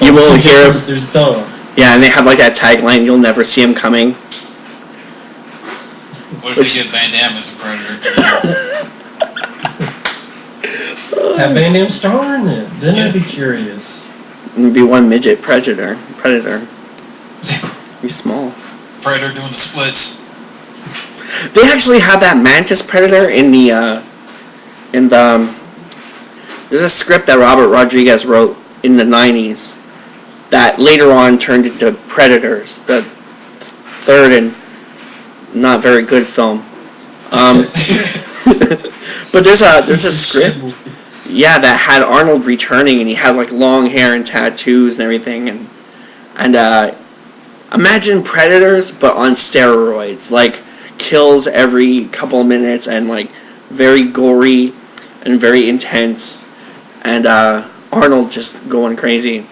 you won't hear him. There's duh. Yeah, and they have like that tagline, "You'll never see him coming." What if they get Van Damme as the Predator? Have Van Damme star in it? Then I'd be curious. It would be one midget Predator. He's small. Predator doing the splits. They actually have that Mantis Predator in the. There's a script that Robert Rodriguez wrote in the 90s that later on turned into Predators, the third and not very good film. But there's a script, yeah, that had Arnold returning, and he had like long hair and tattoos and everything, and imagine Predators but on steroids, like kills every couple of minutes and like very gory and very intense, and Arnold just going crazy,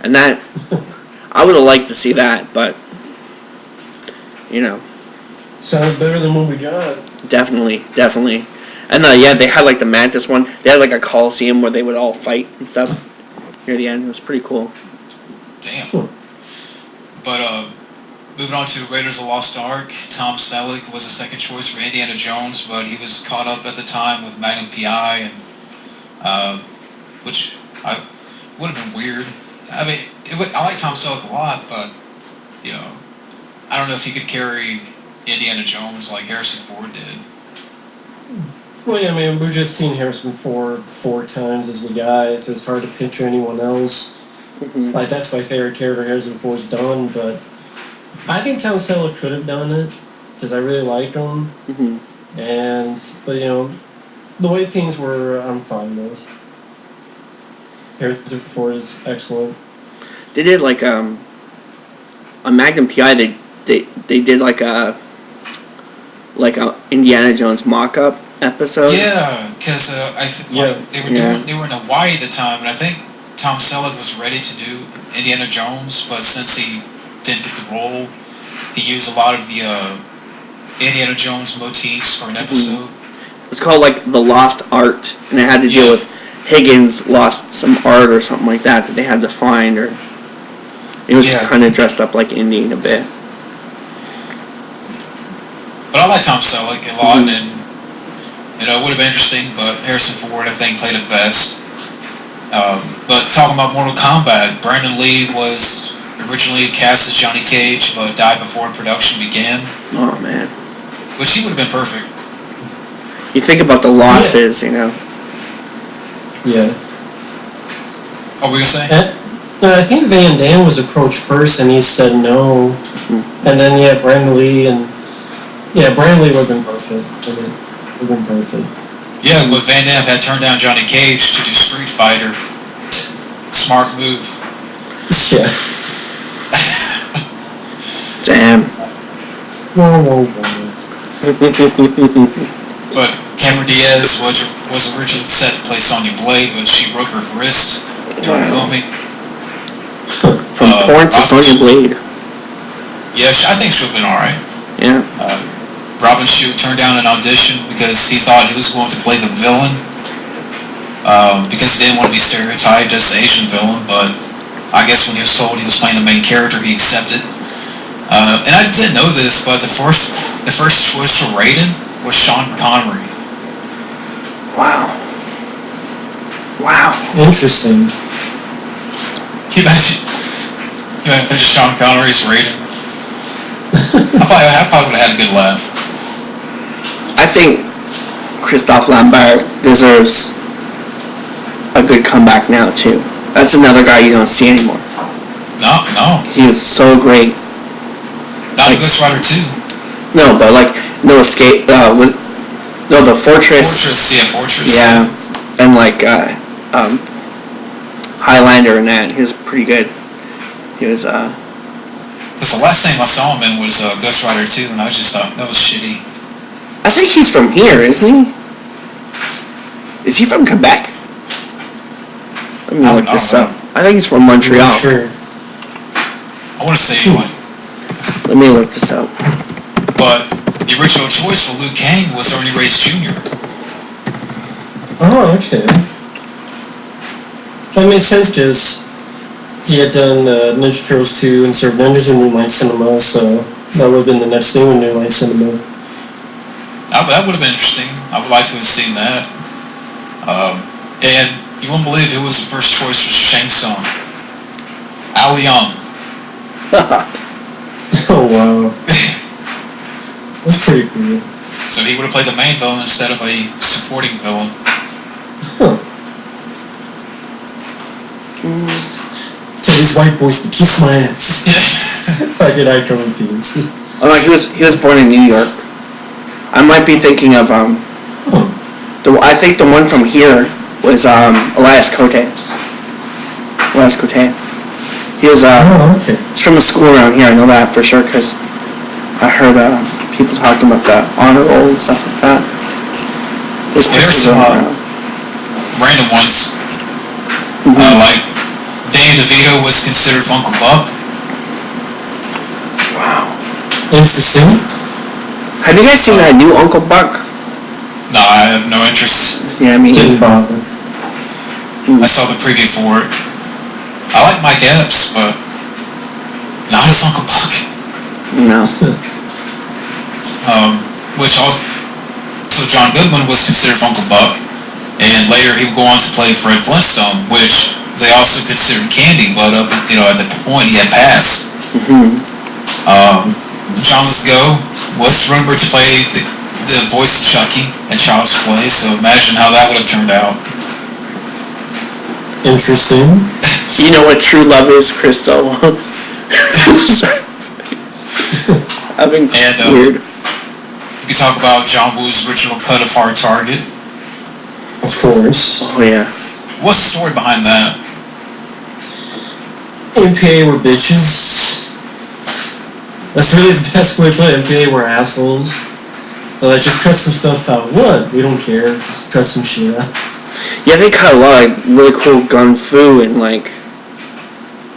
and that I would have liked to see that, but you know. Sounds better than what we got. Definitely. And yeah, they had like the Mantis one. They had like a Coliseum where they would all fight and stuff near the end. It was pretty cool. Damn. But moving on to Raiders of the Lost Ark, Tom Selleck was a second choice for Indiana Jones, but he was caught up at the time with Magnum P.I., and which would have been weird. I mean, I like Tom Selleck a lot, but you know, I don't know if he could carry Indiana Jones like Harrison Ford did. Well, yeah, I mean, we've just seen Harrison Ford 4 times as the guy, so it's hard to picture anyone else. Mm-hmm. Like, that's my favorite character Harrison Ford's done, but I think Tom Selleck could have done it, because I really like him. Mm-hmm. But, you know, the way things were, I'm fine with. Harrison Ford is excellent. They did, like, on Magnum P.I., they did, like a Indiana Jones mock-up episode. Yeah, because they were in Hawaii at the time, and I think Tom Selleck was ready to do Indiana Jones, but since he didn't get the role, he used a lot of the Indiana Jones motifs for an episode. It's called like the Lost Art, and it had to deal with Higgins lost some art or something like that they had to find, or he was kind of dressed up like Indian a bit. But I like Tom Selleck a lot, and you know, it would have been interesting, but Harrison Ford, I think, played it best. But talking about Mortal Kombat, Brandon Lee was originally cast as Johnny Cage, but died before production began. Oh, man. Which he would have been perfect. You think about the losses, you know. Yeah. What were we going to say? I think Van Damme was approached first, and he said no. Mm-hmm. And then, Brandon Lee, and Brandon Lee would have been perfect. Would have been perfect. Yeah, but Van Damme had turned down Johnny Cage to do Street Fighter. Smart move. Yeah. Damn. Whoa. But Cameron Diaz was originally set to play Sonya Blade, but she broke her wrist during filming. From porn to Sonya Blade. Yeah, I think she would have been alright. Yeah. Robin Shute turned down an audition because he thought he was going to play the villain, because he didn't want to be stereotyped as the Asian villain, but I guess when he was told he was playing the main character, he accepted. And I didn't know this, but the first choice for Raiden was Sean Connery. Wow. Interesting. Can you imagine Sean Connery's Raiden? I probably would have had a good laugh. I think Christophe Lambert deserves a good comeback now, too. That's another guy you don't see anymore. No. He was so great. Not like, Ghost Rider 2. No, but like No Escape, the Fortress. Fortress. Yeah, and like Highlander and that. He was pretty good. He was Because the last thing I saw him in was Ghost Rider 2, and I just thought that was shitty. I think he's from here, isn't he? Is he from Quebec? Let me look this up. I think he's from Montreal. Sure. I want to say like. Let me look this up. But the original choice for Liu Kang was Ernie Reyes Jr. Oh, okay. That makes sense because he had done Ninja Turtles 2 and Served Ninjas with New Line Cinema, so that would have been the next thing with New Line Cinema. That would have been interesting. I would like to have seen that. And you won't believe who was the first choice for Shang Tsung. Al Young. Oh, wow. That's pretty cool. So he would have played the main villain instead of a supporting villain. Huh. Tell these white boys to kiss my ass. I did actor in peace. Oh, no, he was born in New York. I might be thinking of I think the one from here was Elias Koteas. Elias Koteas. He was okay. He's from a school around here. I know that for sure because I heard people talking about the honor roll and stuff like that. There's some random ones. Like Danny DeVito was considered Uncle Buck. Wow. Interesting. Have you guys seen that new Uncle Buck? No, I have no interest. Yeah, I mean, didn't bother. I saw the preview for it. I like Mike Epps, but not as Uncle Buck. No. Which also John Goodman was considered Uncle Buck, and later he would go on to play Fred Flintstone, which they also considered Candy, but at the point he had passed. John Lithgow was rumored to play the voice of Chucky in Child's Play, so imagine how that would have turned out. Interesting. You know what true love is, Crystal? I've been weird. We could talk about John Woo's original cut of Hard Target. Of course. Oh, yeah. What's the story behind that? MPA were bitches. That's really the best way to put it. MPA were assholes. They're like, just cut some stuff out. What? We don't care. Just cut some shit out. Yeah, they cut a lot of really cool gun fu and like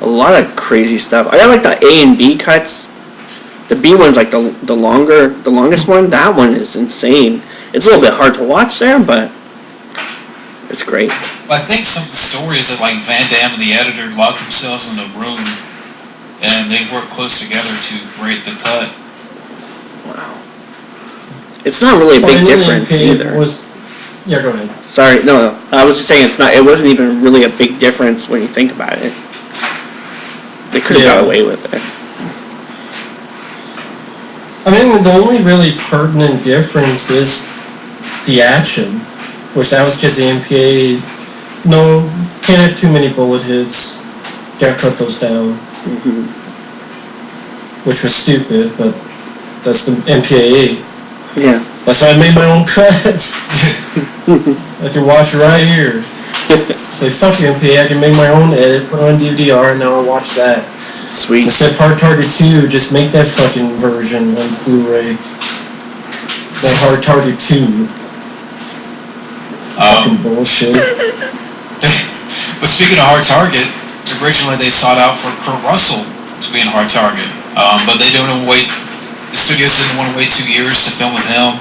a lot of crazy stuff. I got like the A and B cuts. The B one's like the longest one. That one is insane. It's a little bit hard to watch there, but it's great. Well, I think some of the stories that like Van Damme and the editor locked themselves in a room and they worked close together to rate the cut. Wow. It's not really a big difference either. Yeah, go ahead. Sorry, no. I was just saying it wasn't even really a big difference when you think about it. They could have got away with it. I mean, the only really pertinent difference is the action, which that was because the MPA can't have too many bullet hits. Gotta cut those down. Which was stupid, but that's the MPAA. Yeah. That's why I made my own cuts. I can watch it right here. Say, fuck MPA, I can make my own edit, put it on DVDR, and now I'll watch that. Sweet. Instead of Hard Target 2, just make that fucking version on Blu-ray. That Hard Target 2. Fucking bullshit. But speaking of Hard Target, originally they sought out for Kurt Russell to be in Hard Target. But they didn't wait. The studios didn't want to wait 2 years to film with him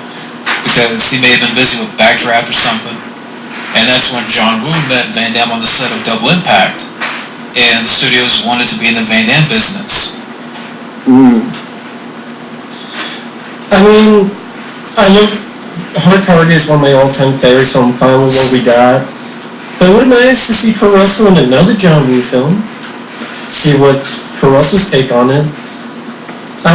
because he may have been busy with Backdraft or something. And that's when John Woo met Van Damme on the set of Double Impact. And the studios wanted to be in the Van Damme business. I mean, I love Hard Target is one of my all-time favorites, so I'm fine with what we got. But it would have been nice to see Kurt Russell in another John Woo film. See what Kurt Russell's take on it. I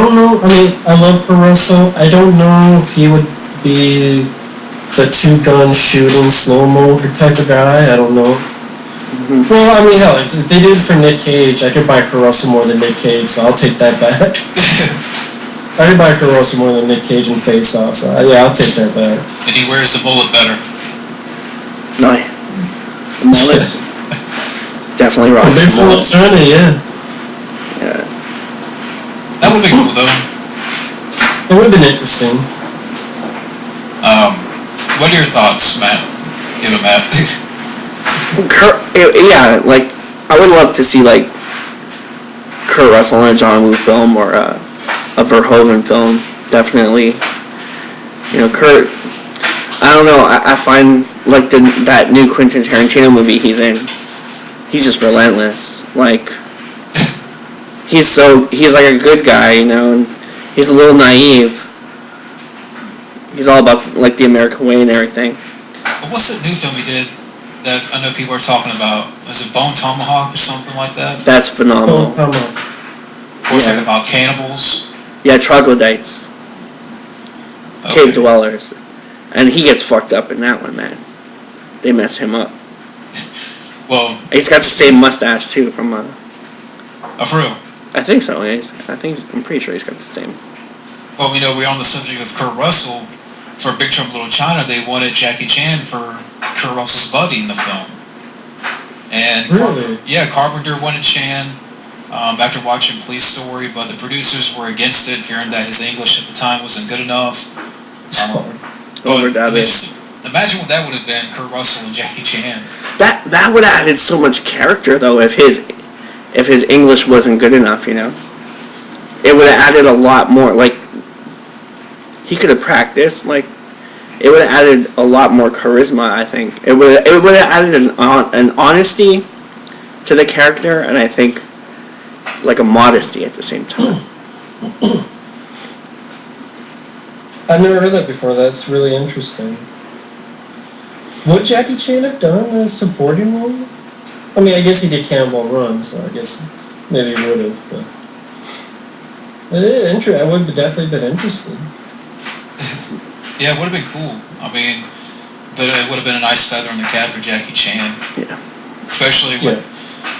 don't know, I mean, I love Kurt Russell. I don't know if he would be the two-gun shooting, slow-mo type of guy. I don't know. Well, I mean, hell, if they did it for Nick Cage, I could buy Kurt Russell more than Nick Cage, so I'll take that back. I could buy Kurt Russell more than Nick Cage in Face Off, so yeah, I'll take that back. And he wears the mullet better. No, the mullet. Definitely wrong. For big full China, yeah. That would be cool, though. It would have been interesting. What are your thoughts, Matt? Give it, Matt. Yeah, like I would love to see like Kurt Russell in a John Woo film or a Verhoeven film. Definitely, Kurt. I don't know. I find like that new Quentin Tarantino movie he's in. he's just relentless. Like, he's like a good guy, you know, and he's a little naive. He's all about, like, the American way and everything. But what's that new film he did that I know people are talking about? Was it Bone Tomahawk or something like that? That's phenomenal. Bone Tomahawk. Or it's like about cannibals? Yeah, troglodytes. Okay. Cave dwellers. And he gets fucked up in that one, man. They mess him up. Well, He's got the same mustache, too, from, for real. I think so. I'm pretty sure he's got the same. Well, you know, we're on the subject of Kurt Russell. For Big Trouble in Little China, they wanted Jackie Chan for Kurt Russell's buddy in the film. And Really? Carpenter wanted Chan after watching Police Story, but the producers were against it, fearing that his English at the time wasn't good enough. Imagine what that would have been, Kurt Russell and Jackie Chan. That would have added so much character, though, if his English wasn't good enough, you know? It would have added a lot more, like, he could have practiced, like, it would have added a lot more charisma, I think. It would have added an honesty to the character, and I think, like, a modesty at the same time. I've never heard that before. That's really interesting. Would Jackie Chan have done a supporting role? I mean, I guess he did Cannonball Run, so I guess maybe he would have, but... I would have definitely been interested. Yeah, it would have been cool. I mean, but it would have been a nice feather in the cap for Jackie Chan. Yeah. Especially when,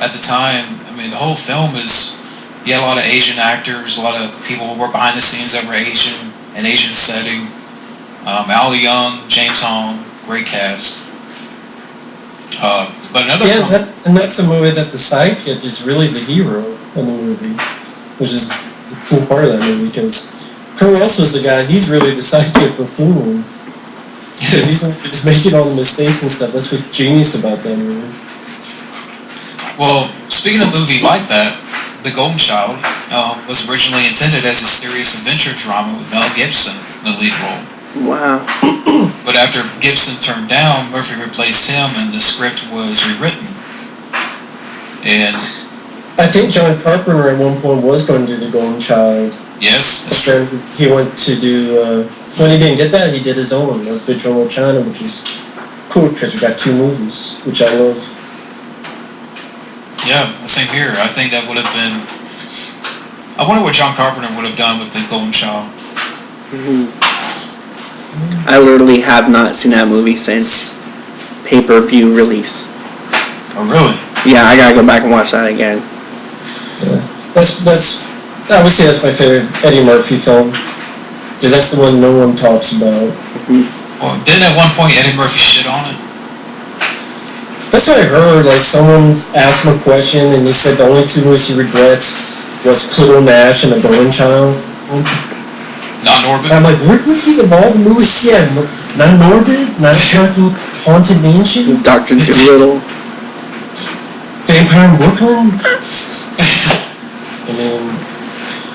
at the time, I mean, the whole film is, you had a lot of Asian actors, a lot of people who were behind the scenes that were Asian, an Asian setting. Al Young, James Hong, great cast. But another film, and that's a movie that the sidekick is really the hero in the movie, which is the cool part of that movie, because Kurt Russell's the guy, he's really the sidekick buffoon. Because he's making all the mistakes and stuff. That's what's genius about that movie. Well, speaking of a movie like that, The Golden Child was originally intended as a serious adventure drama with Mel Gibson in the lead role. Wow. But after Gibson turned down, Murphy replaced him and the script was rewritten. And I think John Carpenter at one point was going to do The Golden Child. yes, that's true. He went to do, when he didn't get that, he did his own, Big Trouble in China, which is cool because we got two movies, which I love. Yeah, the same here. I think that would have been... I wonder what John Carpenter would have done with The Golden Child. I literally have not seen that movie since pay-per-view release. Oh, really? Yeah, I gotta go back and watch that again. Yeah. That's I would say that's my favorite Eddie Murphy film, because that's the one no one talks about. Well, didn't at one point Eddie Murphy shit on it? That's what I heard. Like, someone asked him a question, and he said the only two movies he regrets was Pluto Nash and The Golden Child. Not Norbit? And I'm like, really? Of all the movies, yeah, not Norbit? Not fucking Haunted Mansion? Dr. Dolittle. Vampire in Brooklyn? I mean...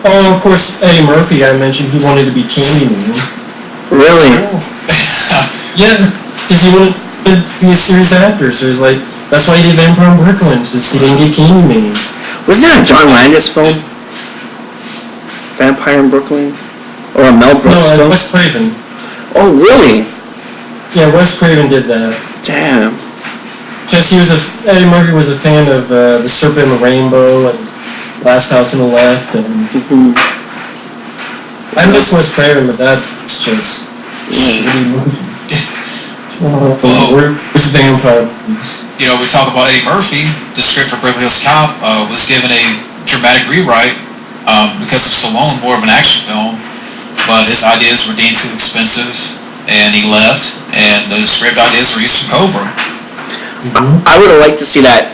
Oh, of course, Eddie Murphy, I mentioned, he wanted to be Candyman. Really? Yeah, because he wanted to be a serious actor, so he's like, that's why he did Vampire in Brooklyn, because he didn't get Candyman. Wasn't that a John Landis film? Vampire in Brooklyn? Or a Mel Brooks film? No, Wes Craven. Oh, really? Yeah, Wes Craven did that. Damn. Because Eddie Murphy was a fan of The Serpent and the Rainbow and Last House on the Left, and I miss Wes Craven, but that's just a shitty movie. Where's Vampire? You know, we talk about Eddie Murphy. The script for Beverly Hills Cop was given a dramatic rewrite because of Stallone, more of an action film, but his ideas were deemed too expensive, and he left, and the script ideas were used for Cobra. I would have liked to see that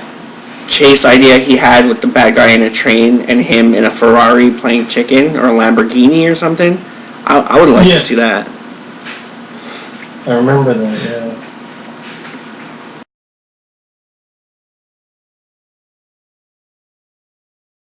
chase idea he had with the bad guy in a train and him in a Ferrari playing chicken or a Lamborghini or something. I would like to see that. I remember that, yeah.